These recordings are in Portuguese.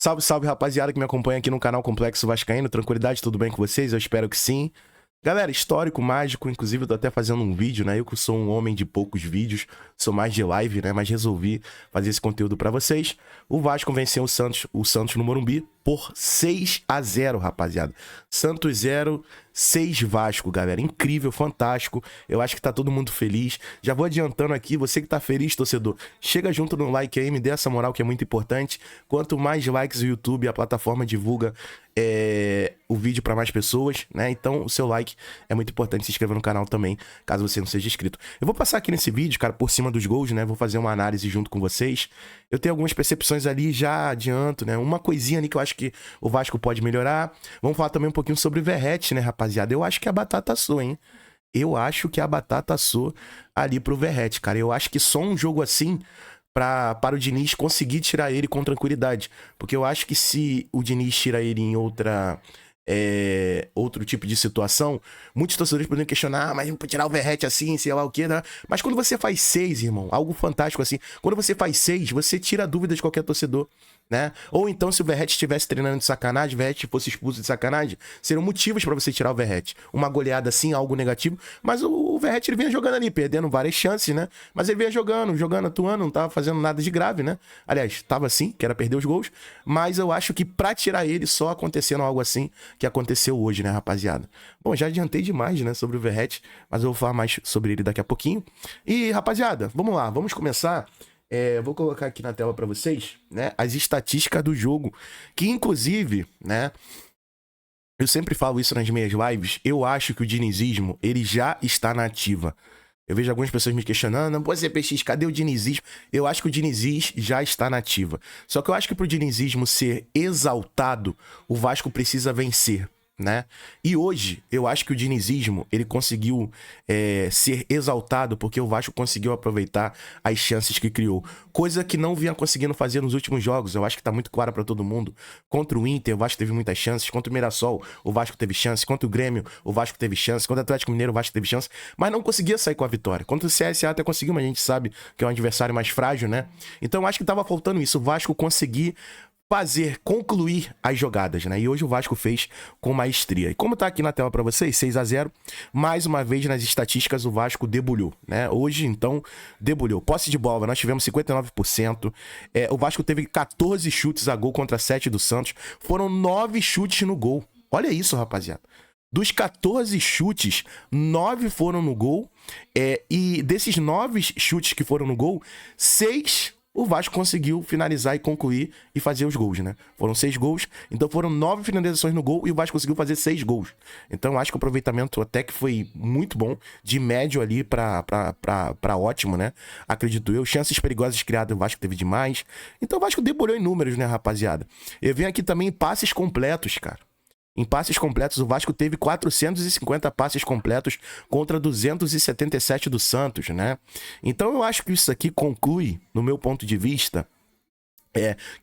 Salve, salve, rapaziada que me acompanha aqui no canal Complexo Vascaíno. Tranquilidade, tudo bem com vocês? Eu espero que sim. Galera, histórico, mágico, inclusive eu tô até fazendo um vídeo, né? Eu que sou um homem de poucos vídeos, sou mais de live, né? Mas resolvi fazer esse conteúdo pra vocês. O Vasco venceu o Santos no Morumbi por 6-0, rapaziada. Santos 0, 6 Vasco, galera. Incrível, fantástico. Eu acho que tá todo mundo feliz. Já vou adiantando aqui, você que tá feliz, torcedor, chega junto no like aí, me dê essa moral que é muito importante. Quanto mais likes o YouTube, a plataforma divulga o vídeo para mais pessoas, né? Então o seu like é muito importante, se inscreva no canal também, caso você não seja inscrito. Eu vou passar aqui nesse vídeo, cara, por cima dos gols, né? Vou fazer uma análise junto com vocês. Eu tenho algumas percepções ali, já adianto, né? Uma coisinha ali que eu acho que o Vasco pode melhorar. Vamos falar também um pouquinho sobre o Verratti, né, rapaziada? Eu acho que a batata assou, hein? Eu acho que a batata assou ali pro Verratti, cara. Eu acho que só um jogo assim para o Diniz conseguir tirar ele com tranquilidade. Porque eu acho que se o Diniz tira ele em outro tipo de situação, muitos torcedores poderiam questionar, mas não pode tirar o Verratti assim, sei lá o que, né? Mas quando você faz 6, irmão, algo fantástico assim, quando você faz 6, você tira a dúvida de qualquer torcedor, né? Ou então, se o Verratti estivesse treinando de sacanagem, o Verratti fosse expulso de sacanagem, seriam motivos pra você tirar o Verratti. Uma goleada assim, algo negativo, mas o Verratti ele vinha jogando ali, perdendo várias chances, né? Mas ele vinha jogando, atuando, não tava fazendo nada de grave, né? Aliás, tava assim, que era perder os gols, mas eu acho que pra tirar ele só acontecendo algo assim que aconteceu hoje, né, rapaziada? Bom, já adiantei demais, né, sobre o Verratti, mas eu vou falar mais sobre ele daqui a pouquinho. E, rapaziada, vamos lá, vamos começar. Vou colocar aqui na tela para vocês, né, as estatísticas do jogo, que inclusive, né, eu sempre falo isso nas minhas lives, eu acho que o dinizismo, ele já está na ativa. Eu vejo algumas pessoas me questionando, pô, CPX, cadê o dinizismo? Eu acho que o dinizismo já está na ativa. Só que eu acho que pro dinizismo ser exaltado, o Vasco precisa vencer, né? E hoje, eu acho que o dinizismo, ele conseguiu ser exaltado porque o Vasco conseguiu aproveitar as chances que criou. Coisa que não vinha conseguindo fazer nos últimos jogos. Eu acho que tá muito claro para todo mundo. Contra o Inter, o Vasco teve muitas chances. Contra o Mirassol, o Vasco teve chance. Contra o Grêmio, o Vasco teve chance. Contra o Atlético Mineiro, o Vasco teve chance. Mas não conseguia sair com a vitória. Contra o CSA até conseguiu, mas a gente sabe que é um adversário mais frágil, né? Então eu acho que tava faltando isso. O Vasco conseguir concluir as jogadas, né? E hoje o Vasco fez com maestria. E como tá aqui na tela para vocês, 6-0, mais uma vez nas estatísticas o Vasco debulhou, né? Hoje, então, debulhou. Posse de bola, nós tivemos 59%. O Vasco teve 14 chutes a gol contra 7 do Santos. Foram 9 chutes no gol. Olha isso, rapaziada. Dos 14 chutes, 9 foram no gol. E desses 9 chutes que foram no gol, 6 o Vasco conseguiu finalizar e concluir e fazer os gols, né? Foram 6 gols, então foram 9 finalizações no gol e o Vasco conseguiu fazer 6 gols. Então eu acho que o aproveitamento até que foi muito bom, de médio ali pra ótimo, né? Acredito eu. Chances perigosas criadas o Vasco teve demais. Então o Vasco debulhou em números, né, rapaziada? Eu venho aqui também em passes completos, cara. Em passes completos, o Vasco teve 450 passes completos contra 277 do Santos, né? Então eu acho que isso aqui conclui, no meu ponto de vista,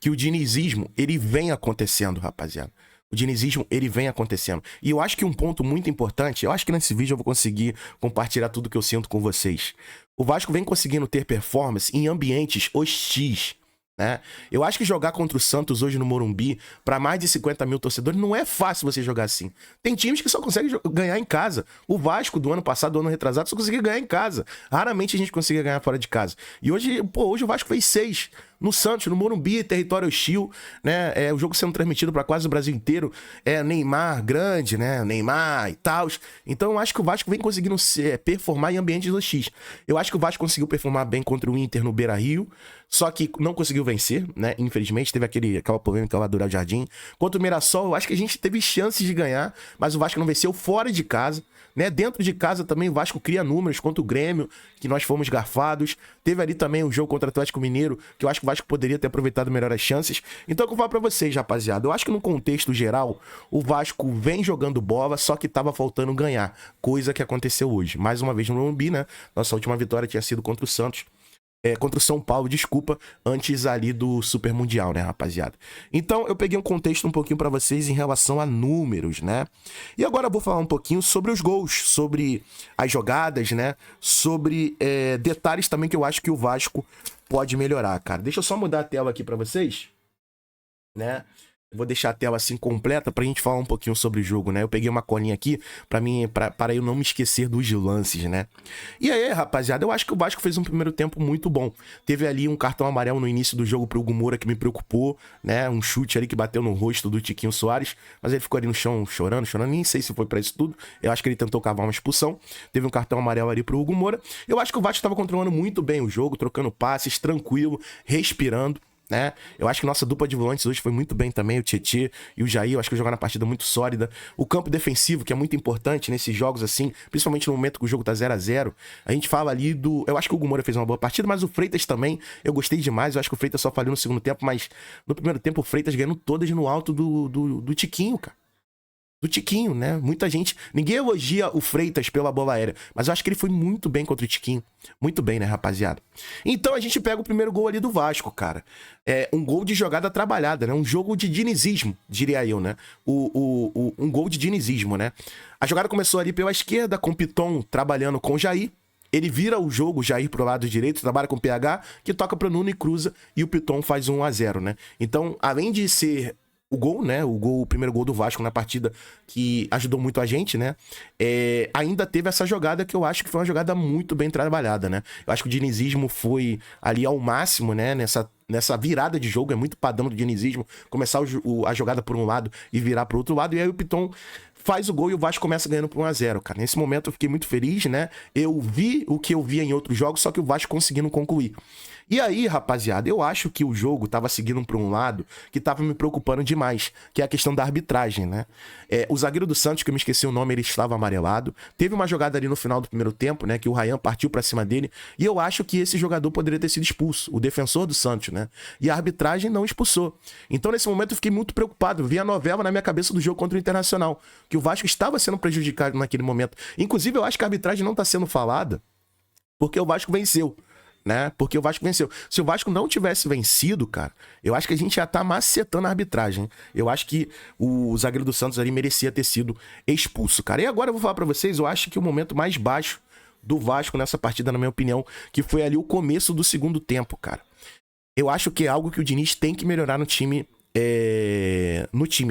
que o dinizismo, ele vem acontecendo, rapaziada. O dinizismo, ele vem acontecendo. E eu acho que um ponto muito importante, eu acho que nesse vídeo eu vou conseguir compartilhar tudo que eu sinto com vocês. O Vasco vem conseguindo ter performance em ambientes hostis, né? Eu acho que jogar contra o Santos hoje no Morumbi, para mais de 50 mil torcedores, não é fácil você jogar assim. Tem times que só conseguem ganhar em casa. O Vasco do ano passado, do ano retrasado, só conseguia ganhar em casa. Raramente a gente conseguia ganhar fora de casa. E hoje, hoje o Vasco fez 6 no Santos, no Morumbi, território hostil, né? O jogo sendo transmitido para quase o Brasil inteiro. Neymar grande, né? Neymar e tal. Então eu acho que o Vasco vem conseguindo performar em ambientes hostis. Eu acho que o Vasco conseguiu performar bem contra o Inter no Beira-Rio, só que não conseguiu vencer, né? Infelizmente, teve aquela polêmica lá do Léo Jardim. Contra o Mirassol, eu acho que a gente teve chances de ganhar, mas o Vasco não venceu fora de casa, né? Dentro de casa também o Vasco cria números contra o Grêmio, que nós fomos garfados. Teve ali também o jogo contra o Atlético Mineiro, que eu acho que o Vasco poderia ter aproveitado melhor as chances. Então eu vou falar pra vocês, rapaziada. Eu acho que no contexto geral, o Vasco vem jogando bola, só que tava faltando ganhar. Coisa que aconteceu hoje. Mais uma vez no Morumbi, né? Nossa última vitória tinha sido contra o Santos. Contra o São Paulo, desculpa, antes ali do Super Mundial, né, rapaziada? Então, eu peguei um contexto um pouquinho pra vocês em relação a números, né? E agora eu vou falar um pouquinho sobre os gols, sobre as jogadas, né? Sobre detalhes também que eu acho que o Vasco pode melhorar, cara. Deixa eu só mudar a tela aqui pra vocês. né? Vou deixar a tela assim completa pra gente falar um pouquinho sobre o jogo, né? Eu peguei uma colinha aqui para eu não me esquecer dos lances, né? E aí, rapaziada, eu acho que o Vasco fez um primeiro tempo muito bom. Teve ali um cartão amarelo no início do jogo pro Hugo Moura que me preocupou, né? Um chute ali que bateu no rosto do Tiquinho Soares, mas ele ficou ali no chão chorando, nem sei se foi pra isso tudo. Eu acho que ele tentou cavar uma expulsão. Teve um cartão amarelo ali pro Hugo Moura. Eu acho que o Vasco tava controlando muito bem o jogo, trocando passes, tranquilo, respirando, né? Eu acho que nossa dupla de volantes hoje foi muito bem também, o Tietê e o Jair. Eu acho que jogaram uma partida muito sólida. O campo defensivo, que é muito importante nesses jogos assim, principalmente no momento que o jogo tá 0-0. A gente fala ali do... Eu acho que o Hugo Moura fez uma boa partida, mas o Freitas também, eu gostei demais. Eu acho que o Freitas só falhou no segundo tempo, mas no primeiro tempo o Freitas ganhando todas no alto do Tiquinho, cara. Do Tiquinho, né? Muita gente... Ninguém elogia o Freitas pela bola aérea, mas eu acho que ele foi muito bem contra o Tiquinho. Muito bem, né, rapaziada? Então a gente pega o primeiro gol ali do Vasco, cara. É um gol de jogada trabalhada, né? Um jogo de dinizismo, diria eu, né? Um gol de dinizismo, né? A jogada começou ali pela esquerda, com o Piton trabalhando com o Jair. Ele vira o jogo, o Jair pro lado direito, trabalha com o PH, que toca pro Nuno e cruza, e o Piton faz 1-0, né? Então, além de ser o gol, né? O primeiro gol do Vasco na partida, que ajudou muito a gente, né? Ainda teve essa jogada que eu acho que foi uma jogada muito bem trabalhada, né? Eu acho que o dinizismo foi ali ao máximo, né? Nessa virada de jogo, é muito padrão do dinizismo, começar a jogada por um lado e virar pro outro lado, e aí o Piton faz o gol e o Vasco começa ganhando por 1-0, cara. Nesse momento eu fiquei muito feliz, né? Eu vi o que eu via em outros jogos, só que o Vasco conseguindo concluir. E aí, rapaziada, eu acho que o jogo tava seguindo por um lado que tava me preocupando demais, que é a questão da arbitragem, né? O zagueiro do Santos, que eu me esqueci o nome, ele estava amarelado. Teve uma jogada ali no final do primeiro tempo, né? Que o Ryan partiu pra cima dele. E eu acho que esse jogador poderia ter sido expulso, o defensor do Santos, né? E a arbitragem não expulsou. Então, nesse momento, eu fiquei muito preocupado. Vi a novela na minha cabeça do jogo contra o Internacional, que o Vasco estava sendo prejudicado naquele momento. Inclusive, eu acho que a arbitragem não tá sendo falada porque o Vasco venceu, né? Porque o Vasco venceu. Se o Vasco não tivesse vencido, cara, eu acho que a gente já tá macetando a arbitragem. Eu acho que o zagueiro do Santos ali merecia ter sido expulso, cara. E agora eu vou falar pra vocês, eu acho que o momento mais baixo do Vasco nessa partida, na minha opinião, que foi ali o começo do segundo tempo, cara. Eu acho que é algo que o Diniz tem que melhorar no time,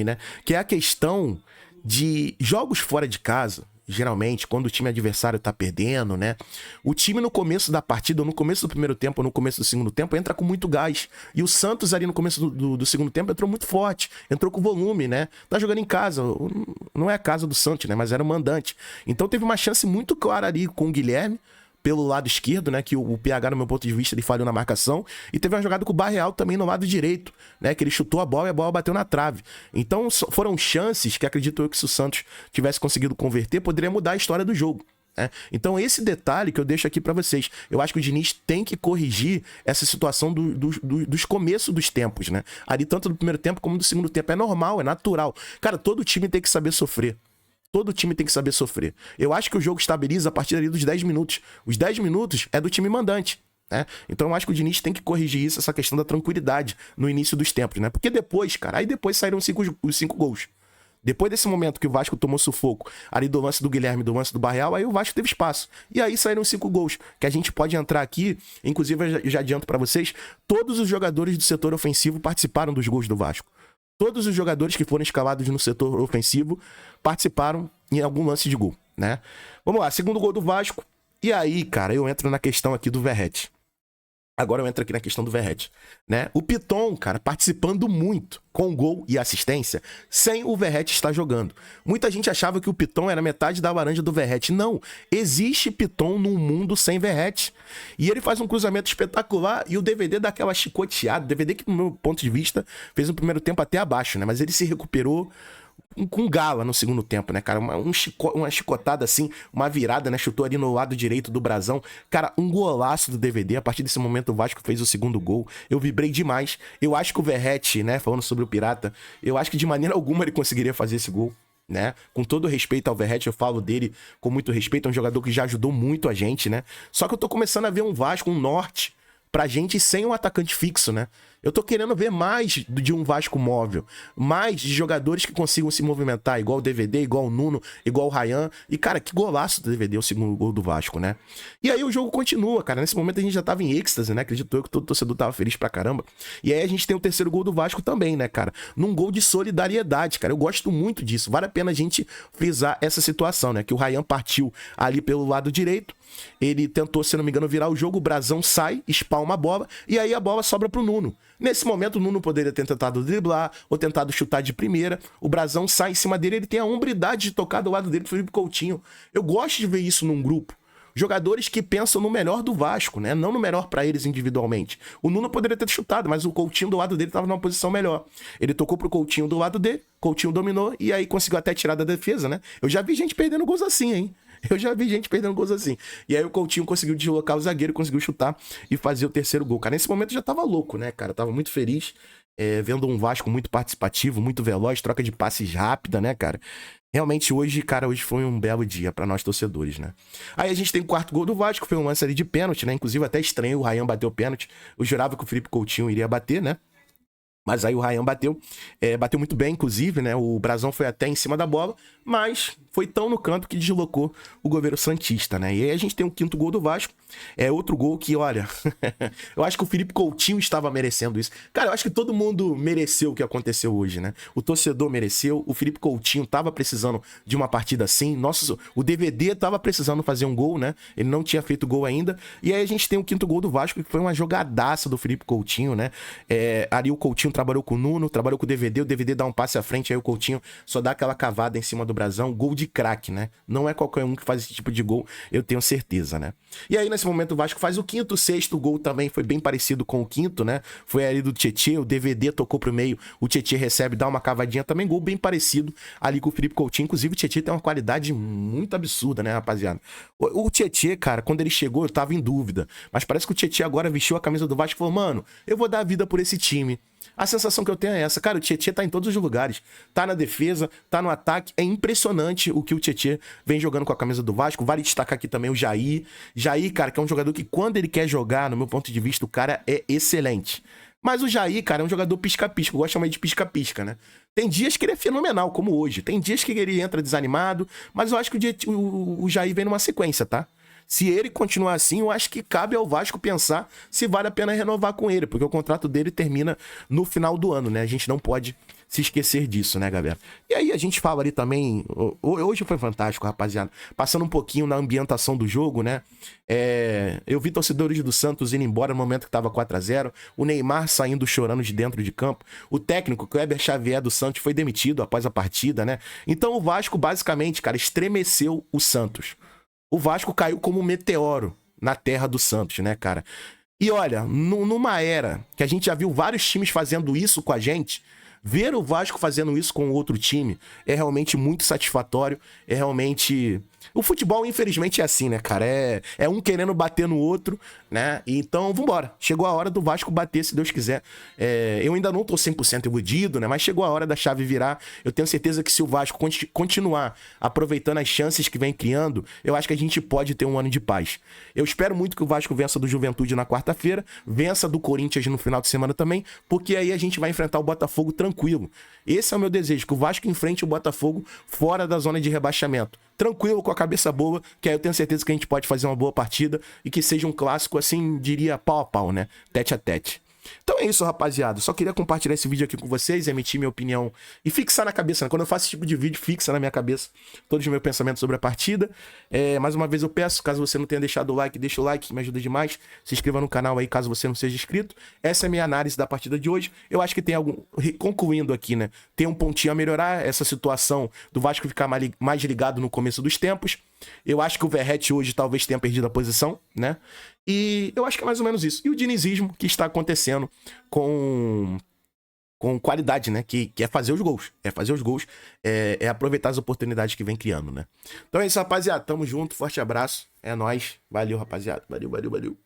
né? Que é a questão de jogos fora de casa. Geralmente, quando o time adversário tá perdendo, né? O time no começo da partida, ou no começo do primeiro tempo, ou no começo do segundo tempo, entra com muito gás. E o Santos ali no começo do segundo tempo entrou muito forte, entrou com volume, né? Tá jogando em casa, não é a casa do Santos, né? Mas era o mandante. Então teve uma chance muito clara ali com o Guilherme, pelo lado esquerdo, né, que o PH, no meu ponto de vista, ele falhou na marcação, e teve uma jogada com o Barreal também no lado direito, né, que ele chutou a bola e a bola bateu na trave. Então foram chances que acredito eu que se o Santos tivesse conseguido converter, poderia mudar a história do jogo, né? Então esse detalhe que eu deixo aqui pra vocês, eu acho que o Diniz tem que corrigir essa situação dos começos dos tempos, né, ali tanto do primeiro tempo como do segundo tempo. É normal, é natural. Cara, todo time tem que saber sofrer. Todo time tem que saber sofrer. Eu acho que o jogo estabiliza a partir ali dos 10 minutos. Os 10 minutos é do time mandante, né? Então eu acho que o Diniz tem que corrigir isso, essa questão da tranquilidade no início dos tempos, né? Porque depois, cara, aí depois saíram os 5 gols. Depois desse momento que o Vasco tomou sufoco, ali do lance do Guilherme, do lance do Barreal, aí o Vasco teve espaço. E aí saíram 5 gols, que a gente pode entrar aqui, inclusive eu já adianto pra vocês, todos os jogadores do setor ofensivo participaram dos gols do Vasco. Todos os jogadores que foram escalados no setor ofensivo participaram em algum lance de gol, né? Vamos lá, segundo gol do Vasco. E aí, cara, eu entro na questão aqui do Verratti. Agora eu entro aqui na questão do Verratti, né? O Piton, cara, participando muito com gol e assistência, sem o Verratti estar jogando. Muita gente achava que o Piton era metade da laranja do Verratti. Não, existe Piton num mundo sem Verratti. E ele faz um cruzamento espetacular e o DVD dá aquela chicoteada. DVD que, do meu ponto de vista, fez um primeiro tempo até abaixo, né? Mas ele se recuperou com gala no segundo tempo, né, cara? Uma chicotada assim, uma virada, né? Chutou ali no lado direito do brasão. Cara, um golaço do DVD. A partir desse momento o Vasco fez o segundo gol. Eu vibrei demais. Eu acho que o Verratti, né, falando sobre o Pirata, eu acho que de maneira alguma ele conseguiria fazer esse gol, né? Com todo respeito ao Verratti, eu falo dele com muito respeito. É um jogador que já ajudou muito a gente, né? Só que eu tô começando a ver um Vasco, um norte pra gente sem um atacante fixo, né? Eu tô querendo ver mais de um Vasco móvel, mais de jogadores que consigam se movimentar, igual o DVD, igual o Nuno, igual o Ryan. E, cara, que golaço do DVD, o segundo gol do Vasco, né? E aí o jogo continua, cara. Nesse momento a gente já tava em êxtase, né? Acredito eu que todo torcedor tava feliz pra caramba. E aí a gente tem o terceiro gol do Vasco também, né, cara? Num gol de solidariedade, cara. Eu gosto muito disso. Vale a pena a gente frisar essa situação, né? Que o Ryan partiu ali pelo lado direito. Ele tentou, se não me engano, virar o jogo. O Brazão sai, espalma a bola. E aí a bola sobra pro Nuno. Nesse momento, o Nuno poderia ter tentado driblar ou tentado chutar de primeira. O Brazão sai em cima dele. Ele tem a hombridade de tocar do lado dele do Felipe Coutinho. Eu gosto de ver isso num grupo. Jogadores que pensam no melhor do Vasco, né? Não no melhor pra eles individualmente. O Nuno poderia ter chutado, mas o Coutinho do lado dele tava numa posição melhor. Ele tocou pro Coutinho do lado dele, Coutinho dominou e aí conseguiu até tirar da defesa, né? Eu já vi gente perdendo gols assim, hein? Eu já vi gente perdendo gols assim. E aí o Coutinho conseguiu deslocar o zagueiro, conseguiu chutar e fazer o terceiro gol. Cara, nesse momento eu já tava louco, né, cara? Eu tava muito feliz, vendo um Vasco muito participativo, muito veloz, troca de passes rápida, né, cara? Realmente hoje, cara, hoje foi um belo dia pra nós torcedores, né? Aí a gente tem o quarto gol do Vasco, foi um lance ali de pênalti, né? Inclusive até estranho o Ryan bateu o pênalti. Eu jurava que o Felipe Coutinho iria bater, né? Mas aí o Ryan bateu, bateu muito bem, inclusive, né? O Brazão foi até em cima da bola, mas foi tão no canto que deslocou o goleiro santista, né? E aí a gente tem o quinto gol do Vasco, outro gol que, olha, eu acho que o Felipe Coutinho estava merecendo isso. Cara, eu acho que todo mundo mereceu o que aconteceu hoje, né? O torcedor mereceu, o Felipe Coutinho tava precisando de uma partida assim, nossa, o DVD tava precisando fazer um gol, né? Ele não tinha feito gol ainda, e aí a gente tem o quinto gol do Vasco, que foi uma jogadaça do Felipe Coutinho, né? Ali o Coutinho trabalhou com o Nuno, trabalhou com o DVD dá um passe à frente, aí o Coutinho só dá aquela cavada em cima do Brazão, gol de craque, né? Não é qualquer um que faz esse tipo de gol, eu tenho certeza, né? E aí nesse momento o Vasco faz o quinto, o sexto gol também foi bem parecido com o quinto, né? Foi ali do Tietê, o DVD tocou pro meio, o Tietê recebe, dá uma cavadinha também, gol bem parecido ali com o Felipe Coutinho, inclusive o Tietê tem uma qualidade muito absurda, né, rapaziada? O Tietê, cara, quando ele chegou eu tava em dúvida, mas parece que o Tietê agora vestiu a camisa do Vasco e falou, mano, eu vou dar a vida por esse time. A sensação que eu tenho é essa. Cara, o Tietê tá em todos os lugares. Tá na defesa, tá no ataque. É impressionante o que o Tietê vem jogando com a camisa do Vasco. Vale destacar aqui também o Jair. Jair, cara, que é um jogador que quando ele quer jogar, no meu ponto de vista, o cara é excelente. Mas o Jair, cara, é um jogador pisca-pisca. Eu gosto de chamar de pisca-pisca, né? Tem dias que ele é fenomenal, como hoje. Tem dias que ele entra desanimado. Mas eu acho que o Jair vem numa sequência, tá? Se ele continuar assim, eu acho que cabe ao Vasco pensar se vale a pena renovar com ele, porque o contrato dele termina no final do ano, né? A gente não pode se esquecer disso, né, galera? E aí a gente fala ali também... Hoje foi fantástico, rapaziada. Passando um pouquinho na ambientação do jogo, né? Eu vi torcedores do Santos indo embora no momento que tava 4-0. O Neymar saindo chorando de dentro de campo. O técnico, Kleber Xavier do Santos, foi demitido após a partida, né? Então o Vasco, basicamente, cara, estremeceu o Santos. O Vasco caiu como um meteoro na terra do Santos, né, cara? E olha, numa era que a gente já viu vários times fazendo isso com a gente, ver o Vasco fazendo isso com outro time é realmente muito satisfatório, é realmente... O futebol, infelizmente, é assim, né, cara? É um querendo bater no outro, né? Então, vambora. Chegou a hora do Vasco bater, se Deus quiser. Eu ainda não tô 100% iludido, né? Mas chegou a hora da chave virar. Eu tenho certeza que se o Vasco continuar aproveitando as chances que vem criando, eu acho que a gente pode ter um ano de paz. Eu espero muito que o Vasco vença do Juventude na quarta-feira, vença do Corinthians no final de semana também, porque aí a gente vai enfrentar o Botafogo tranquilo. Esse é o meu desejo, que o Vasco enfrente o Botafogo fora da zona de rebaixamento. Tranquilo, com a cabeça boa, que aí eu tenho certeza que a gente pode fazer uma boa partida e que seja um clássico, assim, diria pau a pau, né? Tete a tete. Então é isso, rapaziada. Só queria compartilhar esse vídeo aqui com vocês, emitir minha opinião e fixar na cabeça, né? Quando eu faço esse tipo de vídeo, fixa na minha cabeça todos os meus pensamentos sobre a partida. Mais uma vez eu peço, caso você não tenha deixado o like, deixa o like, que me ajuda demais. Se inscreva no canal aí, caso você não seja inscrito. Essa é a minha análise da partida de hoje. Eu acho que tem concluindo aqui, né? Tem um pontinho a melhorar, essa situação do Vasco ficar mais ligado no começo dos tempos. Eu acho que o Verratti hoje talvez tenha perdido a posição, né? E eu acho que é mais ou menos isso. E o dinizismo que está acontecendo com qualidade, né? Que é fazer os gols. É fazer os gols. É aproveitar as oportunidades que vem criando, né? Então é isso, rapaziada. Tamo junto. Forte abraço. É nóis. Valeu, rapaziada. Valeu.